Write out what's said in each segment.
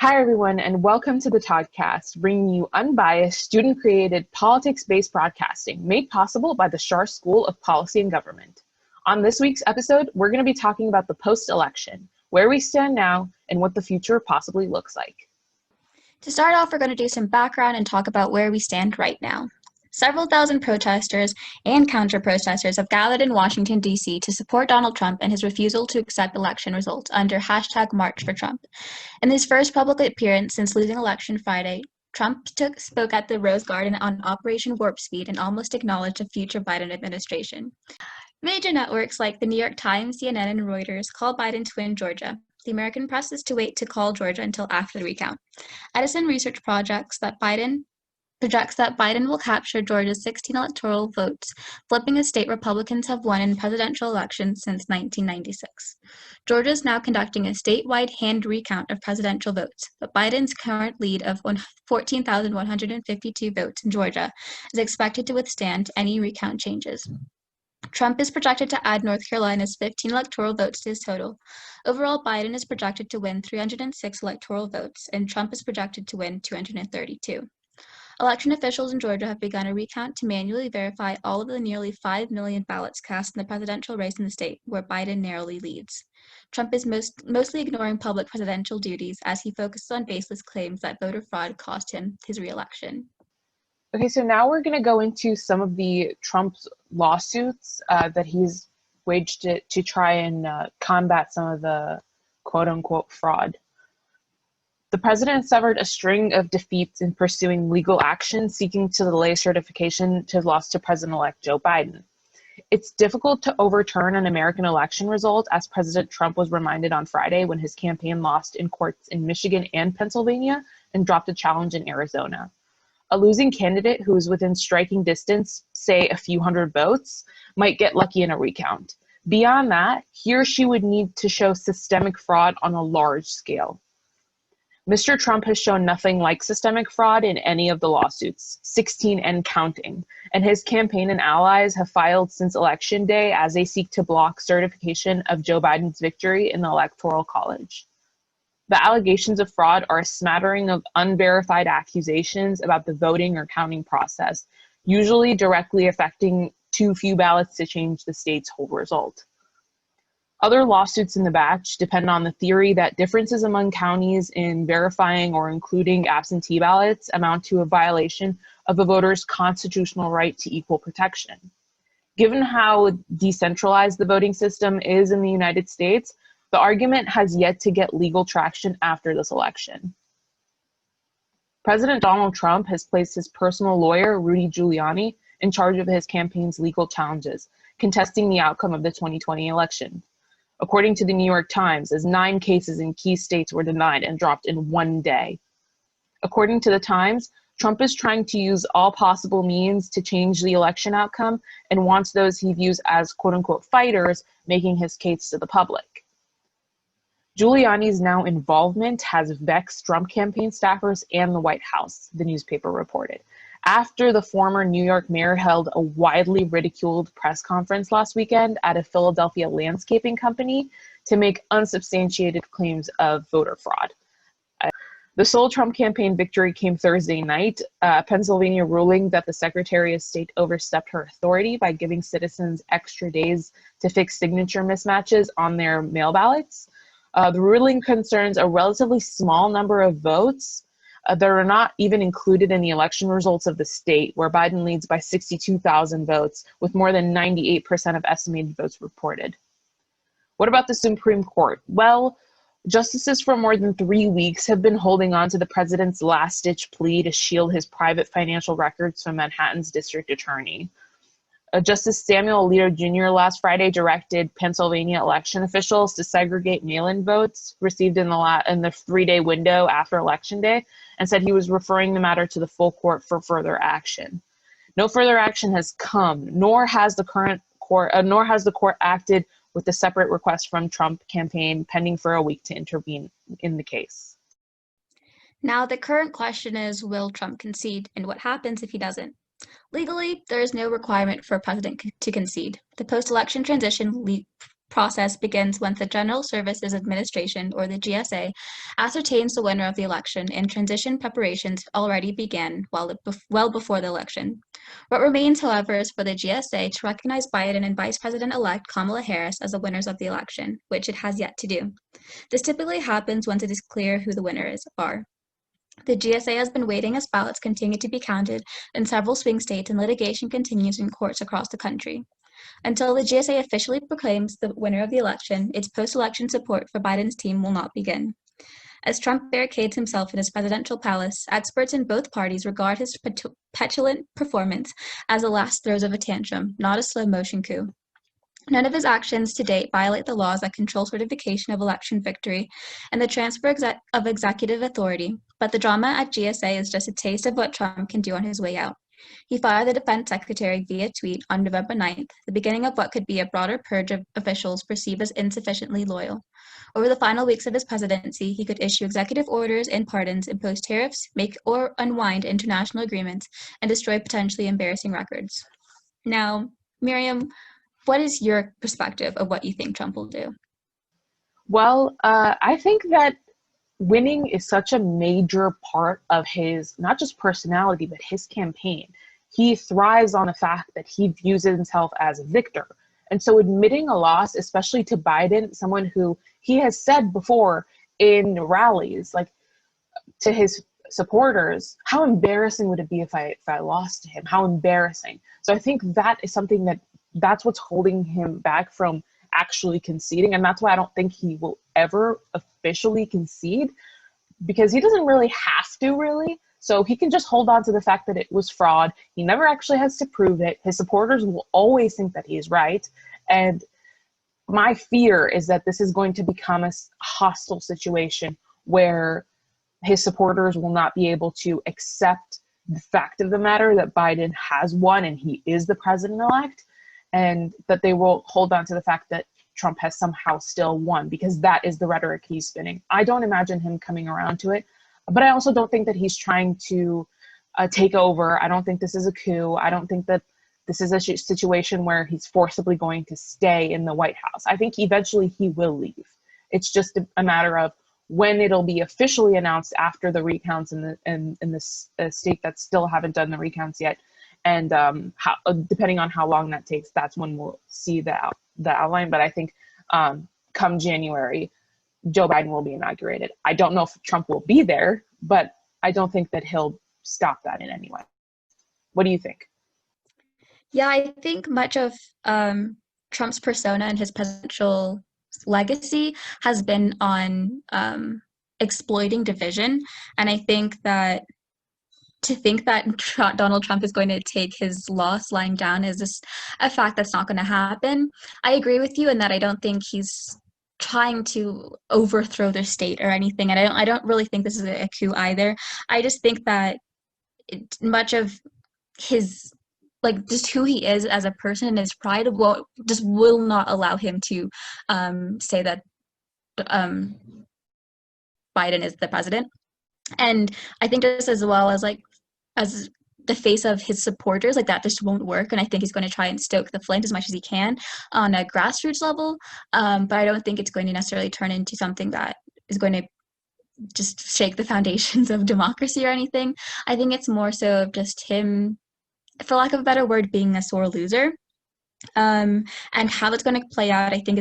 Hi, everyone, and welcome to the Toddcast, bringing you unbiased, student-created, politics-based broadcasting made possible by the Schar School of Policy and Government. On this week's episode, we're going to be talking about the post-election, where we stand now, and what the future possibly looks like. To start off, we're going to do some background and talk about where we stand right now. Several thousand protesters and counter-protesters have gathered in Washington, D.C. to support Donald Trump and his refusal to accept election results under #MarchForTrump. In his first public appearance since losing election Friday, Trump spoke at the Rose Garden on Operation Warp Speed and almost acknowledged a future Biden administration. Major networks like the New York Times, CNN, and Reuters call Biden to win Georgia. The American press is to wait to call Georgia until after the recount. Edison Research projects that Biden will capture Georgia's 16 electoral votes, flipping a state Republicans have won in presidential elections since 1996. Georgia is now conducting a statewide hand recount of presidential votes, but Biden's current lead of 14,152 votes in Georgia is expected to withstand any recount changes. Trump is projected to add North Carolina's 15 electoral votes to his total. Overall, Biden is projected to win 306 electoral votes, and Trump is projected to win 232. Election officials in Georgia have begun a recount to manually verify all of the nearly 5 million ballots cast in the presidential race in the state, where Biden narrowly leads. Trump is mostly ignoring public presidential duties as he focuses on baseless claims that voter fraud cost him his re-election. Okay, so now we're going to go into some of the Trump's lawsuits that he's waged to try and combat some of the quote-unquote fraud. The president suffered a string of defeats in pursuing legal action seeking to delay certification to loss to President-elect Joe Biden. It's difficult to overturn an American election result, as President Trump was reminded on Friday when his campaign lost in courts in Michigan and Pennsylvania and dropped a challenge in Arizona. A losing candidate who is within striking distance, say a few hundred votes, might get lucky in a recount. Beyond that, he or she would need to show systemic fraud on a large scale. Mr. Trump has shown nothing like systemic fraud in any of the lawsuits, 16 and counting, and his campaign and allies have filed since Election Day as they seek to block certification of Joe Biden's victory in the Electoral College. The allegations of fraud are a smattering of unverified accusations about the voting or counting process, usually directly affecting too few ballots to change the state's whole result. Other lawsuits in the batch depend on the theory that differences among counties in verifying or including absentee ballots amount to a violation of a voter's constitutional right to equal protection. Given how decentralized the voting system is in the United States, the argument has yet to get legal traction after this election. President Donald Trump has placed his personal lawyer, Rudy Giuliani, in charge of his campaign's legal challenges, contesting the outcome of the 2020 election. According to the New York Times, as 9 cases in key states were denied and dropped in one day. According to the Times, Trump is trying to use all possible means to change the election outcome and wants those he views as quote-unquote fighters making his case to the public. Giuliani's now involvement has vexed Trump campaign staffers and the White House, the newspaper reported, after the former New York mayor held a widely ridiculed press conference last weekend at a Philadelphia landscaping company to make unsubstantiated claims of voter fraud. The sole Trump campaign victory came Thursday night, Pennsylvania ruling that the Secretary of State overstepped her authority by giving citizens extra days to fix signature mismatches on their mail ballots. The ruling concerns a relatively small number of votes that are not even included in the election results of the state, where Biden leads by 62,000 votes, with more than 98% of estimated votes reported. What about the Supreme Court? Well, justices for more than 3 weeks have been holding on to the president's last-ditch plea to shield his private financial records from Manhattan's district attorney. Justice Samuel Alito Jr. last Friday directed Pennsylvania election officials to segregate mail-in votes received in the 3-day window after Election Day, and said he was referring the matter to the full court for further action. No further action has come, nor has the court acted with the separate request from Trump campaign pending for a week to intervene in the case. Now, the current question is, will Trump concede, and what happens if he doesn't? Legally, there is no requirement for a president to concede. The post-election transition process begins when the General Services Administration, or the GSA, ascertains the winner of the election, and transition preparations already began well before the election. What remains, however, is for the GSA to recognize Biden and Vice President-elect Kamala Harris as the winners of the election, which it has yet to do. This typically happens once it is clear who the winners are. The GSA has been waiting as ballots continue to be counted in several swing states and litigation continues in courts across the country. Until the GSA officially proclaims the winner of the election, its post-election support for Biden's team will not begin. As Trump barricades himself in his presidential palace, experts in both parties regard his petulant performance as the last throes of a tantrum, not a slow-motion coup. None of his actions to date violate the laws that control certification of election victory and the transfer of executive authority, but the drama at GSA is just a taste of what Trump can do on his way out. He fired the defense secretary via tweet on November 9th, the beginning of what could be a broader purge of officials perceived as insufficiently loyal. Over the final weeks of his presidency, he could issue executive orders and pardons, impose tariffs, make or unwind international agreements, and destroy potentially embarrassing records. Now, Miriam, what is your perspective of what you think Trump will do? Well, I think that winning is such a major part of his, not just personality, but his campaign. He thrives on the fact that he views himself as a victor. And so admitting a loss, especially to Biden, someone who he has said before in rallies, like to his supporters, how embarrassing would it be if I lost to him? How embarrassing. So I think that is something that's what's holding him back from actually conceding. And that's why I don't think he will ever officially concede, because he doesn't really have to, really. So he can just hold on to the fact that it was fraud. He never actually has to prove it. His supporters will always think that he's right. And my fear is that this is going to become a hostile situation where his supporters will not be able to accept the fact of the matter that Biden has won and he is the president-elect, and that they will hold on to the fact that Trump has somehow still won, because that is the rhetoric he's spinning. I don't imagine him coming around to it, but I also don't think that he's trying to take over. I don't think this is a coup. I don't think that this is a situation where he's forcibly going to stay in the White House. I think eventually he will leave. It's just a matter of when it'll be officially announced after the recounts in the state that still haven't done the recounts yet. And how, depending on how long that takes, that's when we'll see the outline. But I think come January, Joe Biden will be inaugurated. I don't know if Trump will be there, but I don't think that he'll stop that in any way. What do you think? Yeah, I think much of Trump's persona and his presidential legacy has been on exploiting division. And I think that to think that Donald Trump is going to take his loss lying down is just a fact that's not going to happen. I agree with you in that I don't think he's trying to overthrow the state or anything, and I don't really think this is a coup either. I just think that much of his, like, just who he is as a person and his pride will not allow him to say that Biden is the president. And I think just as well as the face of his supporters, like, that just won't work. And I think he's going to try and stoke the flame as much as he can on a grassroots level. But I don't think it's going to necessarily turn into something that is going to just shake the foundations of democracy or anything. I think it's more so of just him, for lack of a better word, being a sore loser. And how it's going to play out, I think,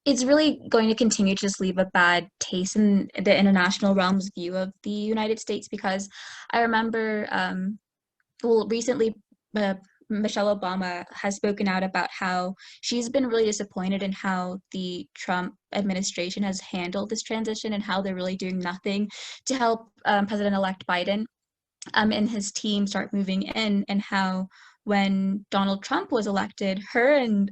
it's really going to continue to just leave a bad taste in the international realm's view of the United States, because I remember, recently Michelle Obama has spoken out about how she's been really disappointed in how the Trump administration has handled this transition and how they're really doing nothing to help President-elect Biden and his team start moving in, and how when Donald Trump was elected, her and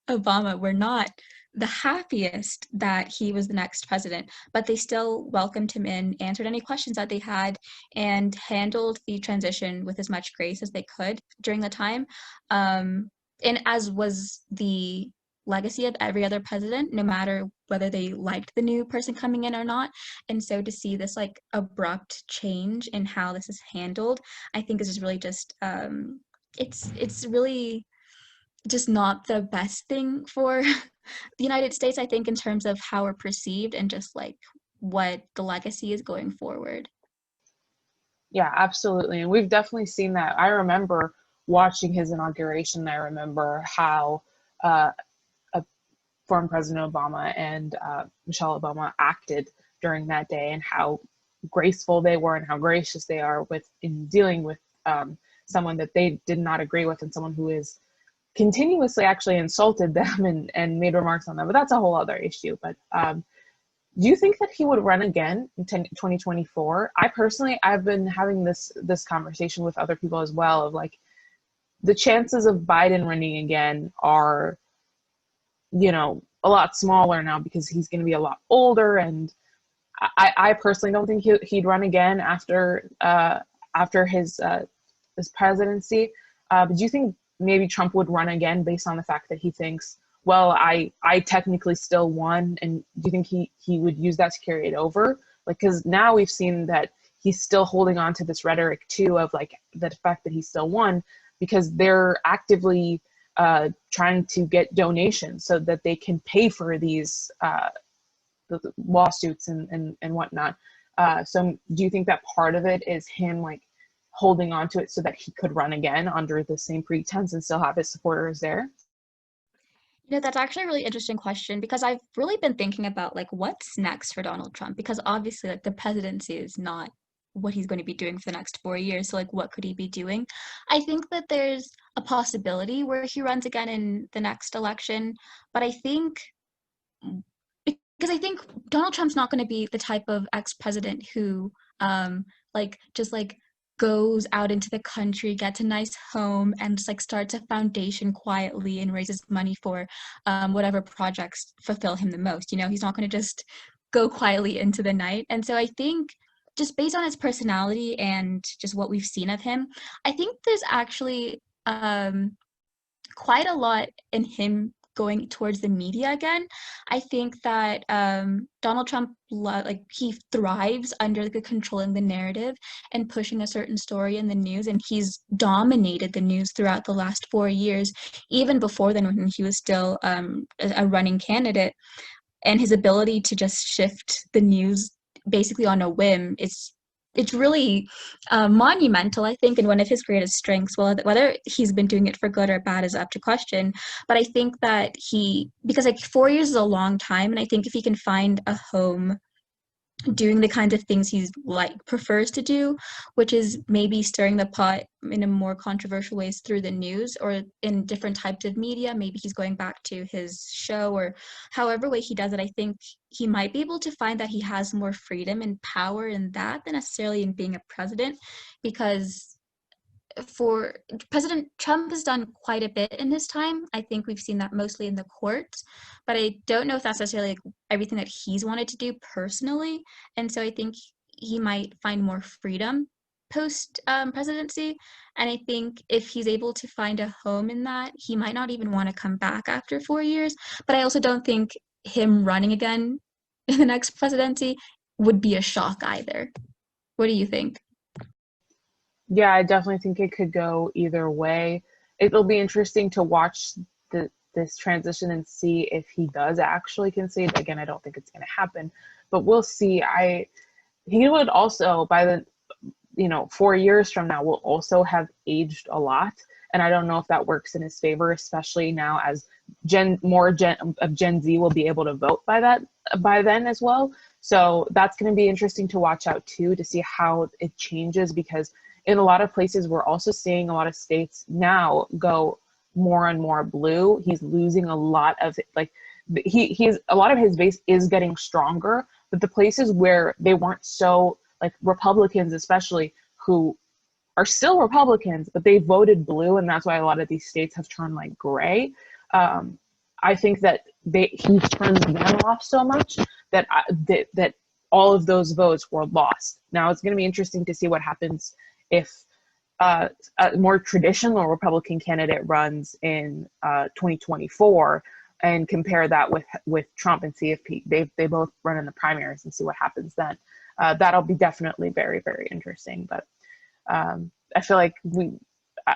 Obama were not the happiest that he was the next president, but they still welcomed him in, answered any questions that they had, and handled the transition with as much grace as they could during the time. And as was the legacy of every other president, no matter whether they liked the new person coming in or not. And so to see this, like, abrupt change in how this is handled, I think is just really just it's really just not the best thing for the United States, I think, in terms of how we're perceived and just like what the legacy is going forward. Yeah, absolutely. And we've definitely seen that. I remember watching his inauguration. I remember how uh, former President Obama and Michelle Obama acted during that day, and how graceful they were and how gracious they are with in dealing with someone that they did not agree with, and someone who is continuously actually insulted them and made remarks on them. But that's a whole other issue. But do you think that he would run again in 2024? I personally, I've been having this conversation with other people as well, of like, the chances of Biden running again are, a lot smaller now, because he's going to be a lot older. And I personally don't think he'd run again after his presidency. But do you think maybe Trump would run again based on the fact that he thinks, well, I technically still won? And do you think he would use that to carry it over? Like, because now we've seen that he's still holding on to this rhetoric too, of like the fact that he still won, because they're actively trying to get donations so that they can pay for these the lawsuits and whatnot. So do you think that part of it is him like holding on to it so that he could run again under the same pretense and still have his supporters there? That's actually a really interesting question because I've really been thinking about like what's next for Donald Trump, because obviously like the presidency is not what he's going to be doing for the next 4 years. So like what could he be doing? I think that there's a possibility where he runs again in the next election, but I think because I think Donald Trump's not going to be the type of ex-president who just like goes out into the country, gets a nice home, and just like starts a foundation quietly and raises money for whatever projects fulfill him the most. He's not going to just go quietly into the night. And so I think just based on his personality and just what we've seen of him, I think there's actually quite a lot in him going towards the media again. I think that Donald Trump, he thrives under like, controlling the narrative and pushing a certain story in the news, and he's dominated the news throughout the last 4 years, even before then when he was still a running candidate. And his ability to just shift the news basically on a whim is it's really monumental, I think, and one of his greatest strengths. Well, whether he's been doing it for good or bad is up to question. But I think that because like 4 years is a long time, and I think if he can find a home doing the kinds of things he's like prefers to do, which is maybe stirring the pot in a more controversial ways through the news or in different types of media. Maybe he's going back to his show or however way he does it. I think he might be able to find that he has more freedom and power in that than necessarily in being a president, because for President Trump has done quite a bit in his time. I think we've seen that mostly in the courts, but I don't know if that's necessarily like everything that he's wanted to do personally. And so I think he might find more freedom post presidency. And I think if he's able to find a home in that, he might not even want to come back after 4 years. But I also don't think him running again in the next presidency would be a shock either. What do you think? Yeah, I definitely think it could go either way. It'll be interesting to watch this transition and see if he does actually concede. Again, I don't think it's going to happen, but we'll see. He would also, by the 4 years from now, will also have aged a lot, and I don't know if that works in his favor, especially now as more of Gen Z will be able to vote by then as well. So that's going to be interesting to watch out too, to see how it changes, because in a lot of places we're also seeing a lot of states now go more and more blue. He's losing a lot of like he's a lot of his base is getting stronger, but the places where they weren't so, like Republicans especially, who are still Republicans, but they voted blue, and that's why a lot of these states have turned like gray. I think that he's turned them off so much that that all of those votes were lost. Now it's going to be interesting to see what happens if a more traditional Republican candidate runs in 2024, and compare that with Trump, and see if they both run in the primaries and see what happens then. That'll be definitely very, very interesting. But I feel like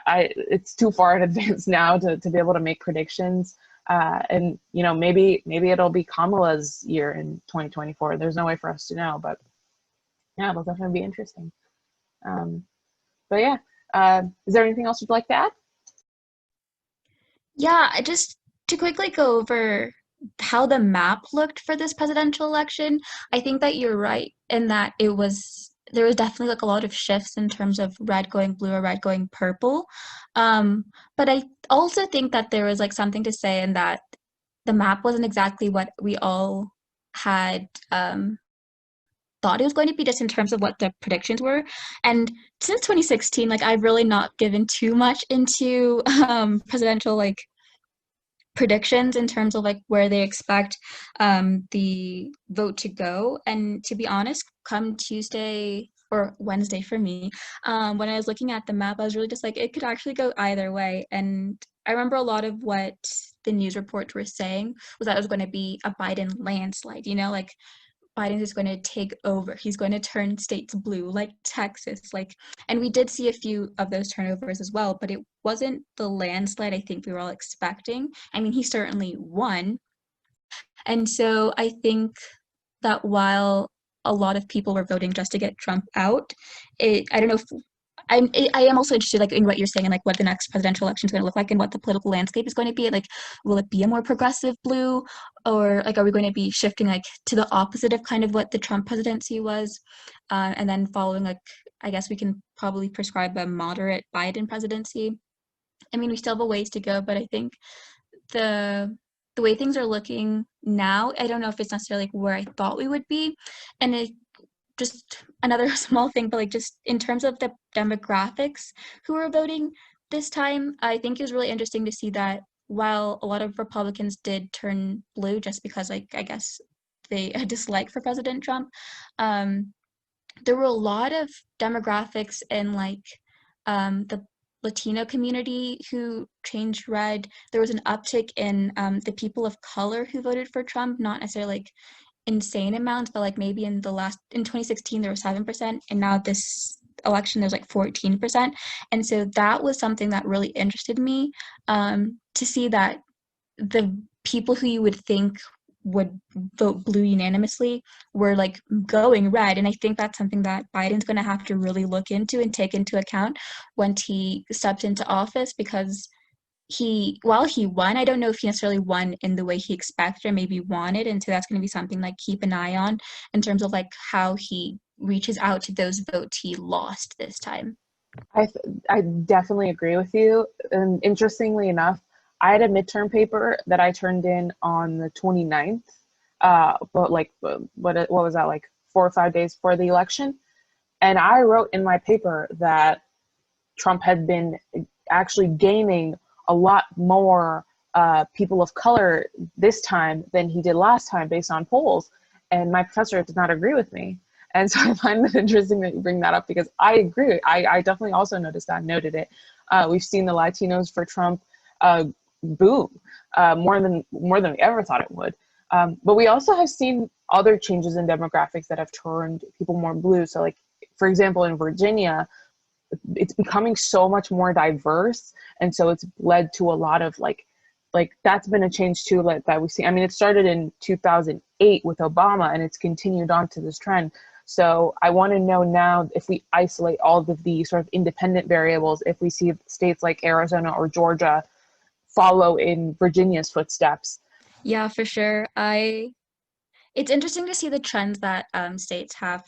it's too far in advance now to be able to make predictions. And maybe it'll be Kamala's year in 2024. There's no way for us to know, but yeah, it'll definitely be interesting. But yeah, is there anything else you'd like to add? Yeah, just to quickly go over how the map looked for this presidential election, I think that you're right in that there was definitely like a lot of shifts in terms of red going blue or red going purple. Um, but I also think that there was like something to say in that the map wasn't exactly what we all had thought it was going to be just in terms of what the predictions were. And since 2016, like I've really not given too much into presidential like predictions in terms of like where they expect the vote to go. And to be honest, come Tuesday or Wednesday for me, when I was looking at the map, I was really just like, it could actually go either way. And I remember a lot of what the news reports were saying was that it was going to be a Biden landslide, like Biden is going to take over. He's going to turn states blue, like Texas, and we did see a few of those turnovers as well, but it wasn't the landslide I think we were all expecting. I mean, he certainly won. And so I think that while a lot of people were voting just to get Trump out, I don't know if I am also interested like in what you're saying and like what the next presidential election is going to look like and what the political landscape is going to be. Like, will it be a more progressive blue, or like are we going to be shifting like to the opposite of kind of what the Trump presidency was, and then following like I guess we can probably prescribe a moderate Biden presidency. I mean, we still have a ways to go, but I think the the way things are looking now, I don't know if it's necessarily like where I thought we would be, and it just another small thing, but like just in terms of the demographics who are voting this time, I think it was really interesting to see that while a lot of Republicans did turn blue just because like I guess they a dislike for President Trump, um, there were a lot of demographics in like the Latino community who changed red. There was an uptick in the people of color who voted for Trump, not necessarily like insane amounts, but like maybe in 2016 there was 7%, and now this election there's like 14%. And so that was something that really interested me, to see that the people who you would think would vote blue unanimously were like going red. And I think that's something that Biden's going to have to really look into and take into account when he steps into office, because while he won, I don't know if he necessarily won in the way he expected or maybe wanted. And so that's going to be something like keep an eye on in terms of like how he reaches out to those votes he lost this time. I definitely agree with you. And interestingly enough, I had a midterm paper that I turned in on the 29th. But like, what was that, like 4 or 5 days before the election? And I wrote in my paper that Trump had been actually gaining a lot more people of color this time than he did last time based on polls. And my professor did not agree with me. And so I find it interesting that you bring that up, because I agree. I definitely also noticed that, noted it. We've seen the Latinos for Trump boom more than we ever thought it would. But we also have seen other changes in demographics that have turned people more blue. So like, for example, in Virginia, it's becoming so much more diverse. And so it's led to a lot of like that's been a change too, like that we see. I mean, it started in 2008 with Obama and it's continued on to this trend. So I want to know now, if we isolate all of the sort of independent variables, if we see states like Arizona or Georgia follow in Virginia's footsteps. Yeah, for sure. It's interesting to see the trends that states have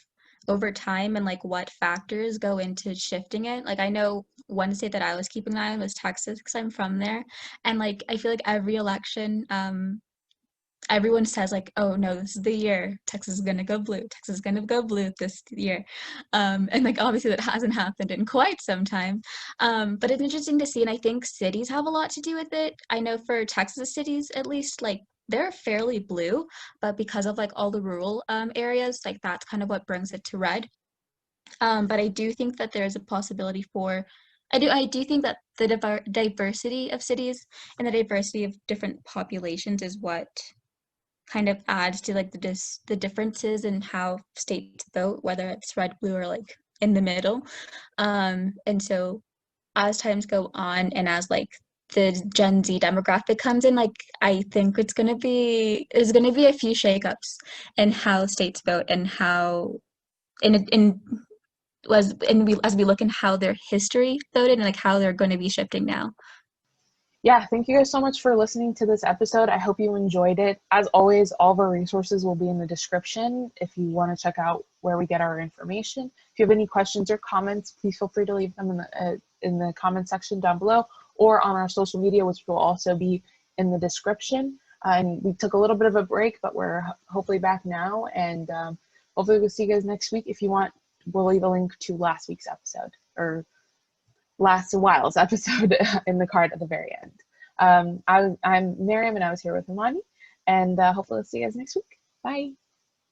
over time and like what factors go into shifting it. Like I know one state that I was keeping an eye on was Texas because I'm from there, and like I feel like every election, everyone says like, oh no, this is the year Texas is gonna go blue. Texas is gonna go blue this year, and like obviously that hasn't happened in quite some time. But it's interesting to see, and I think cities have a lot to do with it. I know for Texas cities, at least, like they're fairly blue, but because of like all the rural areas, like that's kind of what brings it to red. But I do think that there's a possibility for. I do think that the diversity of cities and the diversity of different populations is what kind of adds to like the differences in how states vote, whether it's red, blue, or like in the middle. And so as times go on and as like the Gen Z demographic comes in, like I think there's gonna be a few shakeups in how states vote and how in as we look in how their history voted and like how they're going to be shifting now. Yeah, thank you guys so much for listening to this episode. I hope you enjoyed it. As always, all of our resources will be in the description if you want to check out where we get our information. If you have any questions or comments, please feel free to leave them in the comment section down below or on our social media, which will also be in the description. And we took a little bit of a break, but we're hopefully back now. And hopefully we'll see you guys next week. If you want, we'll leave a link to last week's episode or last while's episode in the card at the very end. I'm Mariam, and I was here with Imani, and hopefully I'll see you guys next week. Bye.